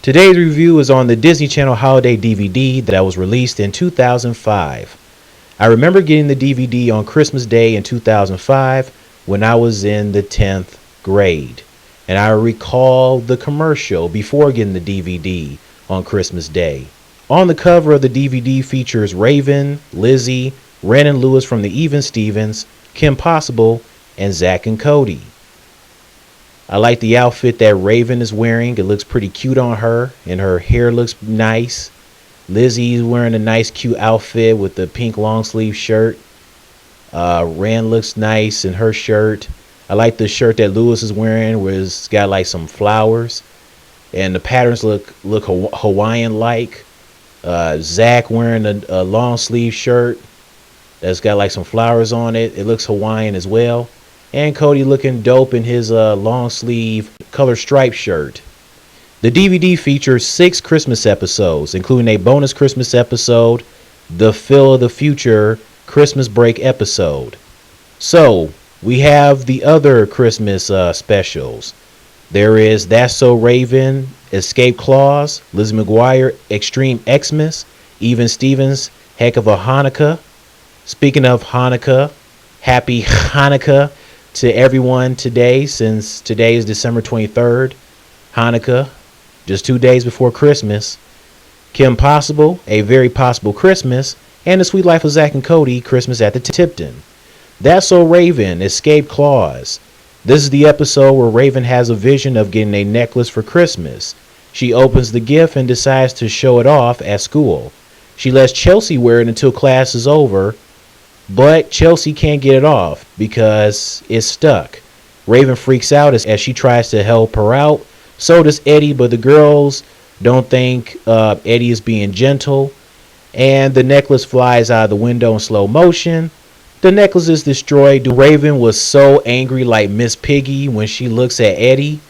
Today's review is on the Disney Channel Holiday DVD that was released in 2005. I remember getting the DVD on Christmas Day in 2005 when I was in the 10th grade. And I recall the commercial before getting the DVD on Christmas Day. On the cover of the DVD features Raven, Lizzie, Ren and Lewis from the Even Stevens, Kim Possible, and Zack and Cody. I like the outfit that Raven is wearing. It looks pretty cute on her, and her hair looks nice. Lizzie's wearing a nice, cute outfit with the pink long sleeve shirt. Ren looks nice in her shirt. I like the shirt that Lewis is wearing, where it's got like some flowers, and the patterns look Hawaiian-like. Zack wearing a long sleeve shirt that's got like some flowers on it. It looks Hawaiian as well. And Cody looking dope in his long sleeve color striped shirt. The DVD features 6 Christmas episodes, including a bonus Christmas episode, the Phil of the Future Christmas break episode. So we have the other Christmas specials. There is That's So Raven, Escape Clause, Lizzie McGuire, Extreme Xmas, Even Stevens, Heck of a Hanukkah. Speaking of Hanukkah, happy Hanukkah to everyone today, since today is December 23rd, Hanukkah, just 2 days before Christmas. Kim Possible, A Very Possible Christmas, and The Sweet Life of Zack and Cody, Christmas at the Tipton. That's So Raven, Escape Clause. This is the episode where Raven has a vision of getting a necklace for Christmas. She opens the gift and decides to show it off at school. She lets Chelsea wear it until class is over, but Chelsea can't get it off because it's stuck. Raven freaks out as she tries to help her out. So does Eddie, but the girls don't think Eddie is being gentle. And the necklace flies out of the window in slow motion. The necklace is destroyed. Raven was so angry, like Miss Piggy when she looks at Eddie.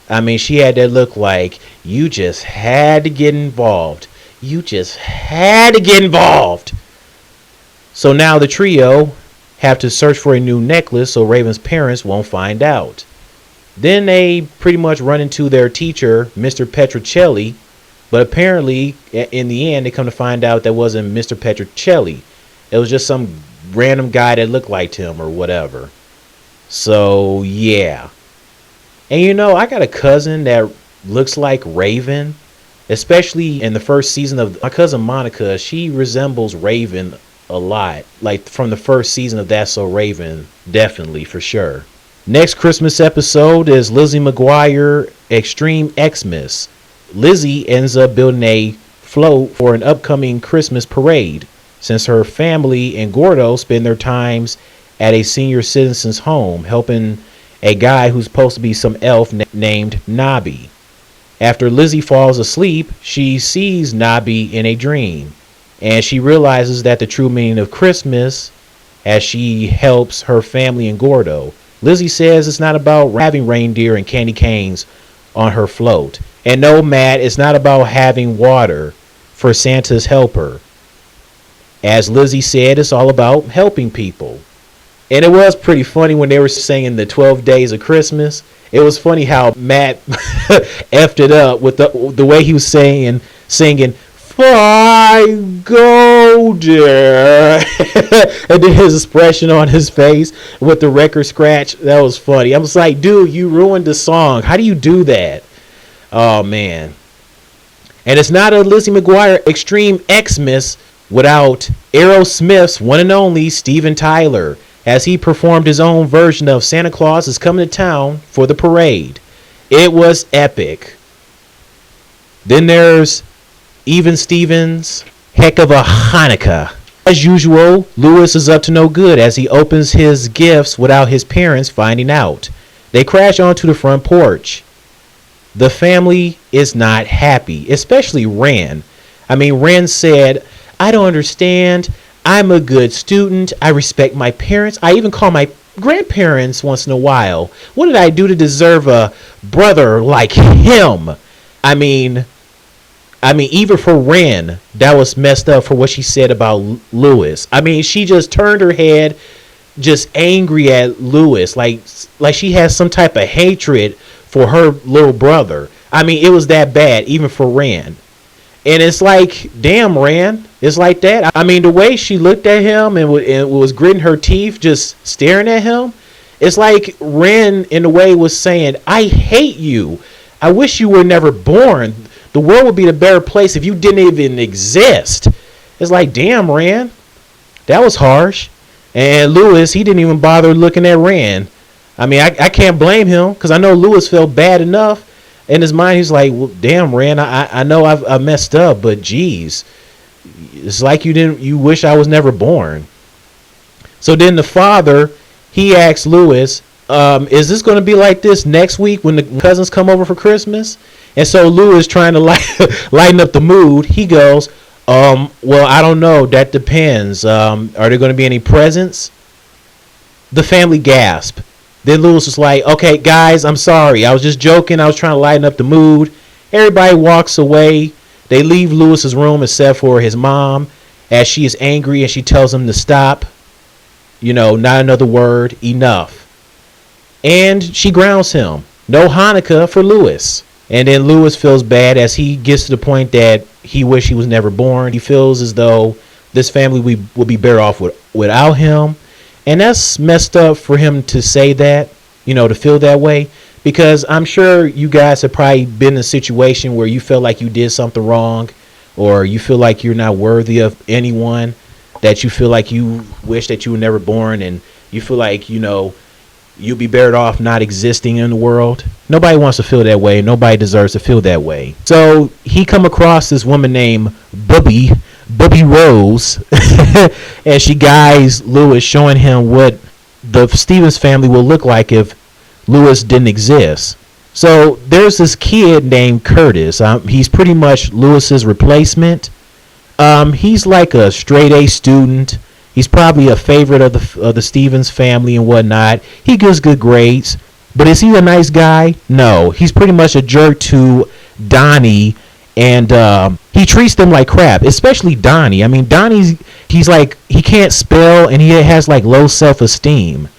I mean, she had that look like, you just had to get involved. You just had to get involved. So now the trio have to search for a new necklace so Raven's parents won't find out. Then they pretty much run into their teacher, Mr. Petrocelli, but apparently in the end they come to find out that wasn't Mr. Petrocelli. It was just some random guy that looked like him or whatever. So yeah. And you know, I got a cousin that looks like Raven, especially in the first season of my cousin Monica. She resembles Raven a lot, like from the first season of That's So Raven, definitely, for sure. Next Christmas episode is Lizzie McGuire, Extreme Xmas. Lizzie ends up building a float for an upcoming Christmas parade, since her family and Gordo spend their times at a senior citizen's home helping a guy who's supposed to be some elf named Nobby. After Lizzie falls asleep, she sees Nobby in a dream, and she realizes that the true meaning of Christmas as she helps her family and Gordo. Lizzie says it's not about having reindeer and candy canes on her float. And no, Matt, it's not about having water for Santa's helper. As Lizzie said, it's all about helping people. And it was pretty funny when they were singing the 12 Days of Christmas. It was funny how Matt effed it up with the way he was singing, "I go there," and then his expression on his face with the record scratch. That was funny. I was like, dude, you ruined the song. How do you do that? Oh man. And it's not a Lizzie McGuire Extreme Xmas without Aerosmith's one and only Steven Tyler, as he performed his own version of Santa Claus is Coming to Town for the parade. It was epic. Then there's Even Stevens, Heck of a Hanukkah. As usual, Lewis is up to no good as he opens his gifts without his parents finding out. They crash onto the front porch. The family is not happy, especially Ren. I mean, Ren said, "I don't understand. I'm a good student. I respect my parents. I even call my grandparents once in a while. What did I do to deserve a brother like him?" I mean, even for Ren, that was messed up for what she said about Lewis. I mean, she just turned her head, just angry at Lewis, like she has some type of hatred for her little brother. I mean, it was that bad, even for Rand. And it's like, damn, Rand, it's like that. I mean, the way she looked at him and was gritting her teeth, just staring at him, it's like Rand, in a way, was saying, I hate you. I wish you were never born. The world would be a better place if you didn't even exist. It's like, damn, Rand, that was harsh. And Lewis, he didn't even bother looking at Rand. I mean, I can't blame him, because I know Lewis felt bad enough. In his mind, he's like, well, damn, Rand, I know I messed up, but geez, it's like you wish I was never born. So then the father, he asked Lewis, is this going to be like this next week when the cousins come over for Christmas? And so Lewis, trying to lighten up the mood, he goes, well, I don't know. That depends. Are there going to be any presents? The family gasped. Then Lewis was like, okay, guys, I'm sorry. I was just joking. I was trying to lighten up the mood. Everybody walks away. They leave Lewis's room except for his mom, as she is angry and she tells him to stop. You know, not another word. Enough. And she grounds him. No Hanukkah for Lewis. And then Lewis feels bad as he gets to the point that he wished he was never born. He feels as though this family will be better off without him. And that's messed up for him to say that, you know, to feel that way. Because I'm sure you guys have probably been in a situation where you feel like you did something wrong, or you feel like you're not worthy of anyone, that you feel like you wish that you were never born, and you feel like, you know, you'd be better off not existing in the world. Nobody wants to feel that way. Nobody deserves to feel that way. So he come across this woman named Bubby Rose, and she guides Lewis, showing him what the Stevens family will look like if Lewis didn't exist. So there's this kid named Curtis. He's pretty much Lewis's replacement. He's like a straight A student. He's probably a favorite of the Stevens family and whatnot. He gives good grades, but is he a nice guy? No, he's pretty much a jerk to Donnie. And he treats them like crap, especially Donnie. I mean, he's like, he can't spell, and he has like low self-esteem.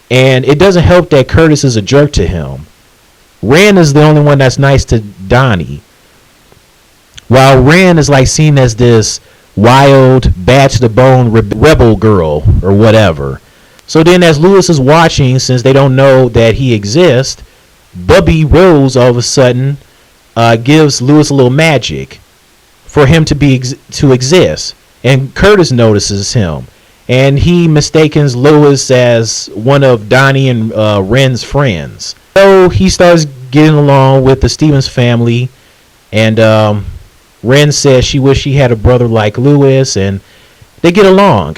And it doesn't help that Curtis is a jerk to him. Rand is the only one that's nice to Donnie, while Rand is like seen as this wild, bad to the bone rebel girl or whatever. So then as Lewis is watching, since they don't know that he exists, Bubby Rose all of a sudden gives Lewis a little magic for him to exist, and Curtis notices him, and he mistakes Lewis as one of Donnie and Ren's friends. So he starts getting along with the Stevens family, and Ren says she wished she had a brother like Lewis, and they get along.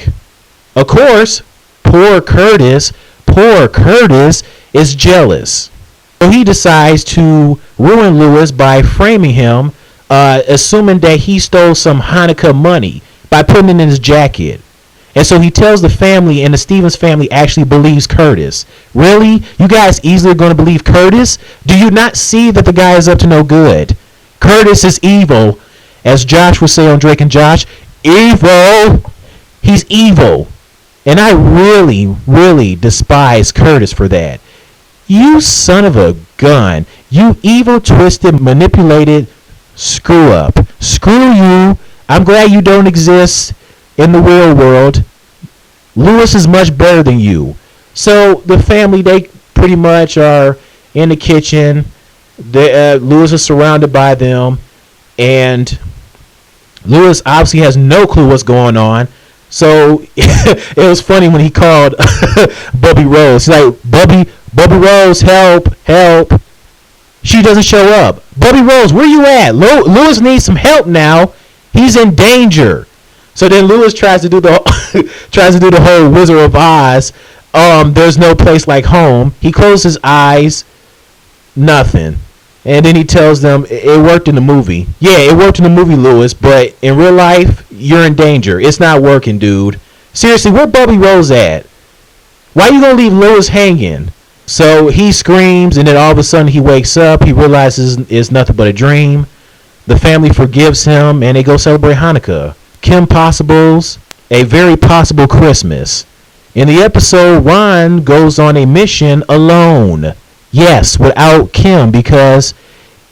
Of course, poor Curtis is jealous. So he decides to ruin Lewis by framing him, assuming that he stole some Hanukkah money by putting it in his jacket. And so he tells the family, and the Stevens family actually believes Curtis. Really? You guys easily going to believe Curtis? Do you not see that the guy is up to no good? Curtis is evil. As Josh would say on Drake and Josh, evil. He's evil. And I really, really despise Curtis for that. You son of a gun. You evil, twisted, manipulated screw up. Screw you. I'm glad you don't exist in the real world. Lewis is much better than you. So the family, they pretty much are in the kitchen. Lewis is surrounded by them. And Lewis obviously has no clue what's going on. So it was funny when he called Bubby Rose. He's like, Bubby Rose, help. She doesn't show up. Bubby Rose, where you at? Lewis needs some help now. He's in danger. So then Lewis tries to do the whole Wizard of Oz. There's no place like home. He closes his eyes. Nothing. And then he tells them it worked in the movie. Yeah, it worked in the movie, Lewis, but in real life, you're in danger. It's not working, dude. Seriously, where Bubby Rose at? Why you gonna leave Lewis hanging? So he screams, and then all of a sudden he wakes up. He realizes it's nothing but a dream. The family forgives him, and they go celebrate Hanukkah. Kim Possible's A Very Possible Christmas. In the episode, Ron goes on a mission alone. Yes, without Kim, because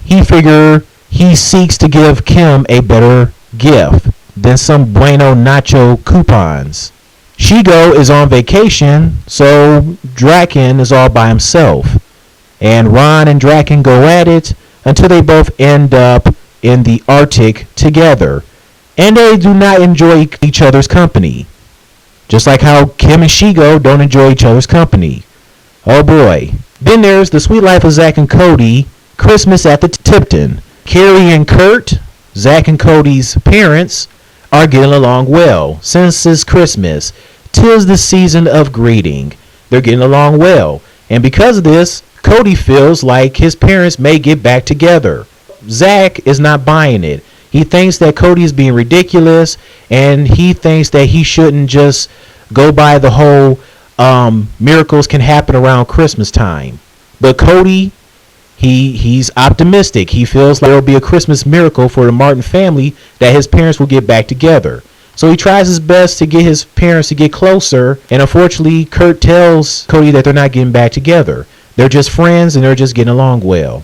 he figure he seeks to give Kim a better gift than some Bueno Nacho coupons. Shigo is on vacation, so Draken is all by himself. And Ron and Draken go at it until they both end up in the Arctic together. And they do not enjoy each other's company. Just like how Kim and Shigo don't enjoy each other's company. Oh boy. Then there's The Sweet Life of Zack and Cody, Christmas at the Tipton. Carrie and Kurt, Zack and Cody's parents, are getting along well. Since it's Christmas, 'tis the season of greeting. They're getting along well. And because of this, Cody feels like his parents may get back together. Zack is not buying it. He thinks that Cody is being ridiculous, and he thinks that he shouldn't just go by the whole miracles can happen around Christmas time. But Cody, he's optimistic. He feels like there will be a Christmas miracle for the Martin family, that his parents will get back together. So he tries his best to get his parents to get closer, and unfortunately, Kurt tells Cody that they're not getting back together. They're just friends, and they're just getting along well.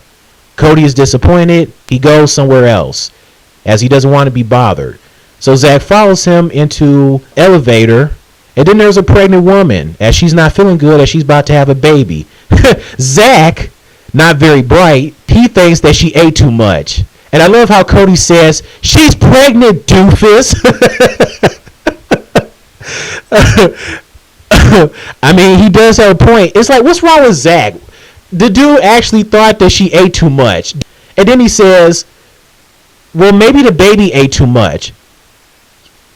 Cody is disappointed. He goes somewhere else, as he doesn't want to be bothered. So Zack follows him into elevator, and then there's a pregnant woman, as she's not feeling good, as she's about to have a baby. Zack, not very bright, he thinks that she ate too much. And I love how Cody says, "She's pregnant, doofus." I mean, he does have a point. It's like, what's wrong with Zack? The dude actually thought that she ate too much. And then he says, well, maybe the baby ate too much.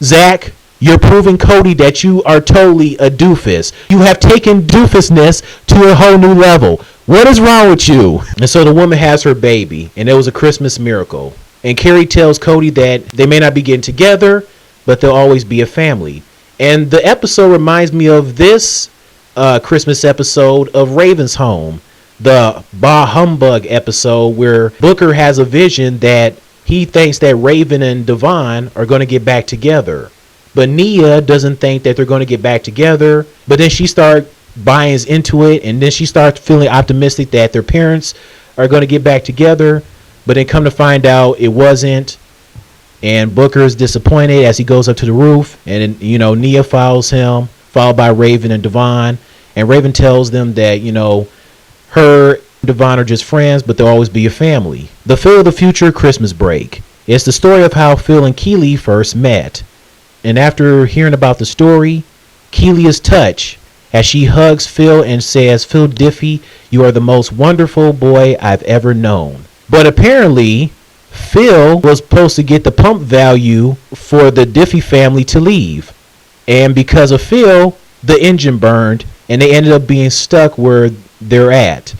Zack, you're proving Cody that you are totally a doofus. You have taken doofusness to a whole new level. What is wrong with you? And so the woman has her baby, and it was a Christmas miracle. And Carrie tells Cody that they may not be getting together, but they'll always be a family. And the episode reminds me of this Christmas episode of Raven's Home, the Bah Humbug episode, where Booker has a vision that he thinks that Raven and Devon are going to get back together. But Nia doesn't think that they're going to get back together. But then she starts buying into it, and then she starts feeling optimistic that their parents are going to get back together. But then come to find out it wasn't. And Booker is disappointed as he goes up to the roof. And, you know, Nia follows him, followed by Raven and Devon. And Raven tells them that, you know, her and Devon are just friends, but they'll always be a family. The Phil of the Future Christmas Break. It's the story of how Phil and Keely first met. And after hearing about the story, Keely is touched as she hugs Phil and says, "Phil Diffie, you are the most wonderful boy I've ever known." But apparently, Phil was supposed to get the pump value for the Diffie family to leave. And because of Phil, the engine burned, and they ended up being stuck where they're at.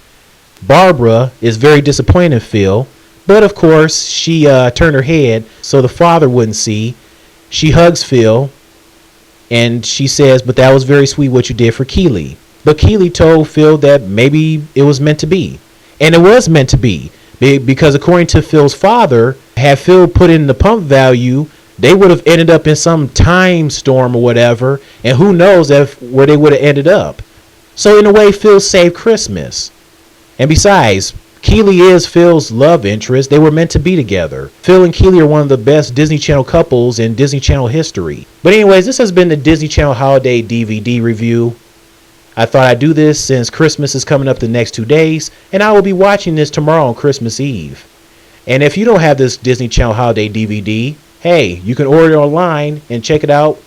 Barbara is very disappointed in Phil, but of course, she turned her head so the father wouldn't see. She hugs Phil, and she says, "But that was very sweet what you did for Keely." But Keely told Phil that maybe it was meant to be. And it was meant to be. Because according to Phil's father, had Phil put in the pump value, they would have ended up in some time storm or whatever. And who knows where they would have ended up. So in a way, Phil saved Christmas. And besides, Keely is Phil's love interest. They were meant to be together. Phil and Keely are one of the best Disney Channel couples in Disney Channel history. But anyways, this has been the Disney Channel Holiday DVD review. I thought I'd do this since Christmas is coming up the next 2 days, and I will be watching this tomorrow on Christmas Eve. And if you don't have this Disney Channel Holiday DVD, hey, you can order it online and check it out,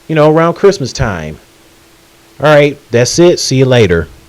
you know, around Christmas time. All right, that's it. See you later.